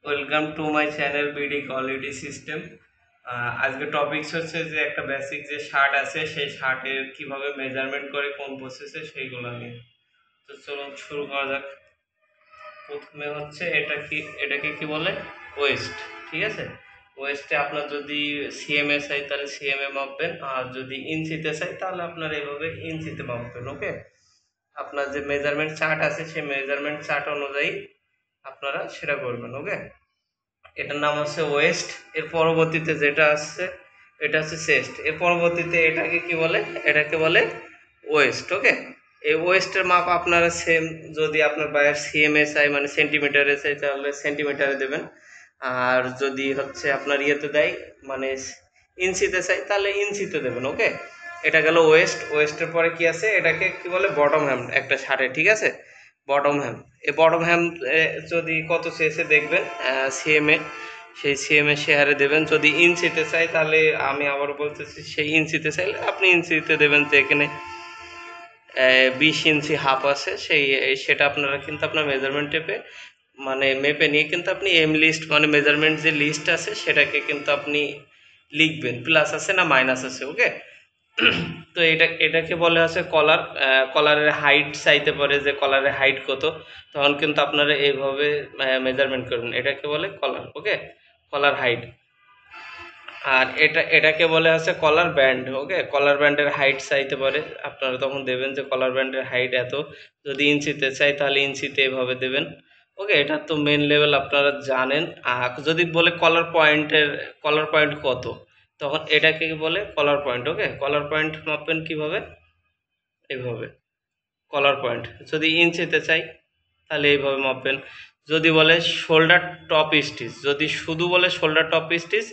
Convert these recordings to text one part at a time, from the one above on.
Welcome to my channel BD quality system. আজকে topics হচ্ছে যে একটা বেসিক যে শার্ট আছে সেই শার্টের কিভাবে মেজারমেন্ট করে কোন প্রসেসে সেইগুলো নিয়ে। তো চলুন শুরু করা যাক। প্রথমে হচ্ছে এটাকে কি বলে, ওয়েস্ট। ঠিক আছে, ওয়েস্টে আপনার যদি সিএমএ চাই তাহলে সিএমএ মাপবেন, আর যদি ইঞ্চিতে চাই তাহলে আপনার এইভাবে ইঞ্চিতে মাপবেন। ওকে, আপনার যে মেজারমেন্ট চার্ট আছে সেই মেজারমেন্ট চার্ট অনুযায়ী আপনারা সেটা করবেন। ওকে, এটার নাম হচ্ছে ওয়েস্ট। এর পরবর্তীতে যেটা আসছে এটা হচ্ছে চেস্ট। এর পরবর্তীতে এটাকে কি বলে, এটাকে বলে ওয়েস্ট। ওকে, এই ওয়েস্টের মাপ আপনারা সেম, যদি আপনার বায়ের সিএমএ চাই মানে সেন্টিমিটারে চাই তাহলে সেন্টিমিটারে দেবেন, আর যদি হচ্ছে আপনার ইয়েতে দেয় মানে ইঞ্চিতে চাই তাহলে ইঞ্চিতে দেবেন। ওকে, এটা গেল ওয়েস্ট। ওয়েস্টের পরে কি আছে, এটাকে কি বলে বটম হ্যাম একটা শার্টে। ঠিক আছে, বটম হ্যাম। এই বটম হ্যাম যদি কত চেয়েছে দেখবেন সিএমএ, সেই সিএমএ শেয়ারে দেবেন। যদি ইঞ্চিতে চাই তাহলে আমি আবার বলতেছি, সেই ইঞ্চিতে চাইলে আপনি ইঞ্চিতে দেবেন। তো এখানে 20 ইঞ্চি হাফ আছে, সেটা আপনারা কিন্তু আপনার মেজারমেন্ট টেপে মানে মেপে নিয়ে কিন্তু আপনি এম লিস্ট মানে মেজারমেন্ট যে লিস্ট আছে সেটাকে কিন্তু আপনি লিখবেন, প্লাস আছে না মাইনাস আছে। ওকে, তো এটাকে বলে হচ্ছে কলার। কলারের হাইট চাইতে পারে যে কলারের হাইট কত, তখন কিন্তু আপনারা এইভাবে মেজারমেন্ট করবেন। এটাকে বলে কলার। ওকে, কলার হাইট। আর এটাকে বলে হচ্ছে কলার ব্যান্ড। ওকে, কলার ব্যান্ডের হাইট চাইতে পারে, আপনারা তখন দেবেন যে কলার ব্যান্ডের হাইট এত। যদি ইঞ্চিতে চাই তাহলে ইঞ্চিতে এভাবে দেবেন। ওকে, এটা তো মেন লেভেল আপনারা জানেন। আর যদি বলে কলার পয়েন্ট কত, তখন এটাকে বলে কলার পয়েন্ট। ওকে, কলার পয়েন্ট মাপবেন কিভাবে, এইভাবে কলার পয়েন্ট। যদি ইঞ্চিতে চাই তাহলে এইভাবে মাপবেন। যদি বলে শোল্ডার টপ স্টিচ, যদি শুধু বলে শোল্ডার টপ স্টিচ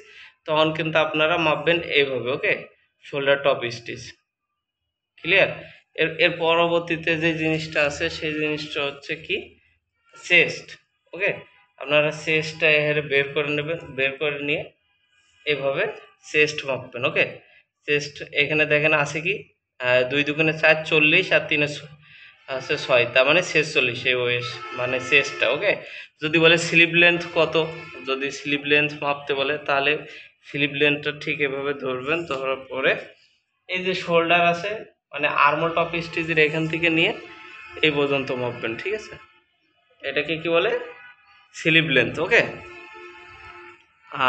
তখন কিন্তু আপনারা মাপবেন এইভাবে। ওকে, শোল্ডার টপ স্টিচ। ক্লিয়ার? এর এর পরবর্তীতে যে জিনিসটা আছে সেই জিনিসটা হচ্ছে কি, চেস্ট। ওকে, আপনারা চেস্টটা এখানে বের করে নেবেন, বের করে নিয়ে এইভাবে চেস্ট মাপবেন। ওকে, চেস্ট এখানে দেখেন আছে কি, 2 × 2 = 4, 40, আর 3 আছে 6, তার মানে 46 এই ওয়েস মানে চেস্টটা। ওকে, যদি বলে স্লিভ লেন্থ কত, যদি স্লিভ লেন্থ মাপতে বলে তাহলে স্লিভ লেন্থটা ঠিক এভাবে ধরবেন। ধরার পরে এই যে শোল্ডার আছে মানে আর্মল টপ স্টিচের এখান থেকে নিয়ে এই পর্যন্ত মাপবেন। ঠিক আছে, এটাকে কি বলে স্লিভ লেন্থ। ওকে,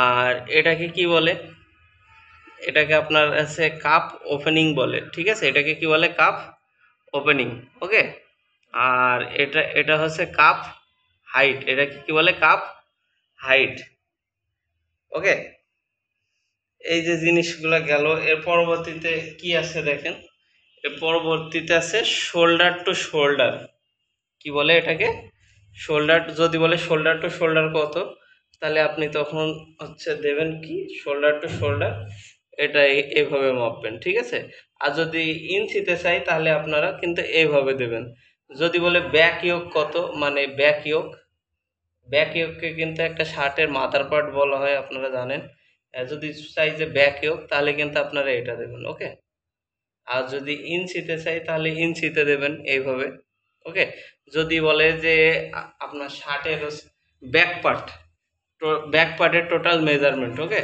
আর এটাকে কি বলে, এটাকে আপনার আছে কাপ ওপেনিং বলে। ঠিক আছে, এটাকে কি বলে কাপ ওপেনিং। ওকে, আর এটা হচ্ছে কাপ হাইট, এটাকে কি বলে কাপ হাইট। ওকে, এই যে জিনিসগুলো গেল। এর পরবর্তীতে কি আছে দেখেন, এর পরবর্তীতে আছে শোল্ডার টু শোল্ডার। কি বলে এটাকে, শোল্ডার। যদি বলে শোল্ডার টু শোল্ডার কত, তাহলে আপনি তখন হচ্ছে দেবেন কি শোল্ডার টু শোল্ডার, এটা এইভাবে মাপবেন। ঠিক আছে, আর যদি ইঞ্চিতে চাই তাহলে আপনারা কিন্তু এইভাবে দেবেন। যদি বলে ব্যাক ইয়োক কত, মানে ব্যাক ইয়োক, ব্যাক ইয়োককে কিন্তু একটা শার্টের মাথার পার্ট বলা হয়, আপনারা জানেন। যদি চাই যে ব্যাক ইয়োক তাহলে কিন্তু আপনারা এটা দেবেন। ওকে, আর যদি ইঞ্চিতে চাই তাহলে ইঞ্চিতে দেবেন এইভাবে। ওকে, যদি বলে যে আপনার শার্টের ব্যাক পার্ট, ব্যাক পার্টের টোটাল মেজারমেন্ট। ওকে,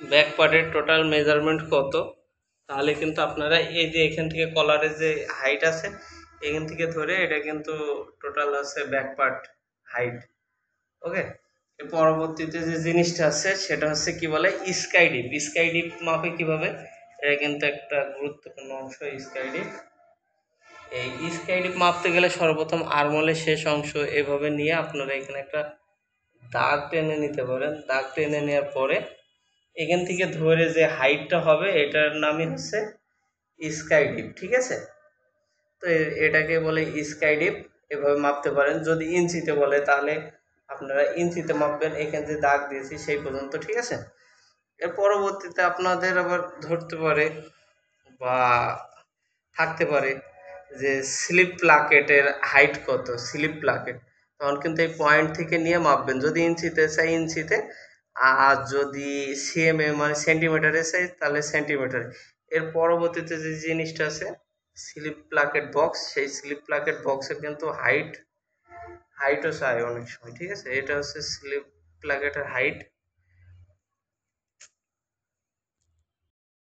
ব্যাক পার্টের টোটাল মেজারমেন্ট কত, তাহলে কিন্তু আপনারা এই যে এখান থেকে কলারের যে হাইট আছে এখান থেকে ধরে এটা কিন্তু টোটাল আছে ব্যাক পার্ট হাইট। ওকে, এর পরবর্তীতে যে জিনিসটা আছে সেটা হচ্ছে কি বলে স্কাই ডিপ। স্কাই ডিপ মাপে কিভাবে, এটা কিন্তু একটা গুরুত্বপূর্ণ অংশ স্কাই ডিপ। এই স্কাই ডিপ মাপতে গেলে সর্বপ্রথম আর্মলের শেষ অংশ এভাবে নিয়ে আপনারা এখানে একটা দাগ টেনে নিতে পারেন। দাগ টেনে নেওয়ার পরে এখান থেকে ধরে যে হাইটটা হবে এটার নামই হচ্ছে স্কাই ডিপ। ঠিক আছে, তো এটাকে বলে স্কাই ডিপ। এভাবে মাপতে পারেন। যদি ইঞ্চিতে বলে তাহলে আপনারা ইঞ্চিতে মাপবেন, এখানে যে দাগ দিয়েছি সেই পর্যন্ত। ঠিক আছে, এর পরবর্তীতে আপনাদের আবার ধরতে পারে বা থাকতে পারে যে স্লিপ প্লাকেটের হাইট কত, স্লিপ প্লাকেট, তখন কিন্তু এই পয়েন্ট থেকে নিয়ে মাপবেন। যদি ইঞ্চিতে চাই ইঞ্চিতে, আর যদি সিএমএ মানে সেন্টিমিটারে চাই তাহলে সেন্টিমিটারে। এর পরবর্তীতে যে জিনিসটা আছে স্লিপ প্লাকেট বক্স, সেই স্লিপ প্লাকেট বক্সের কিন্তু হাইট হাইটও চায় অনেক সময়, ঠিক আছে? এটা হচ্ছে স্লিপ প্লাগেটের হাইট।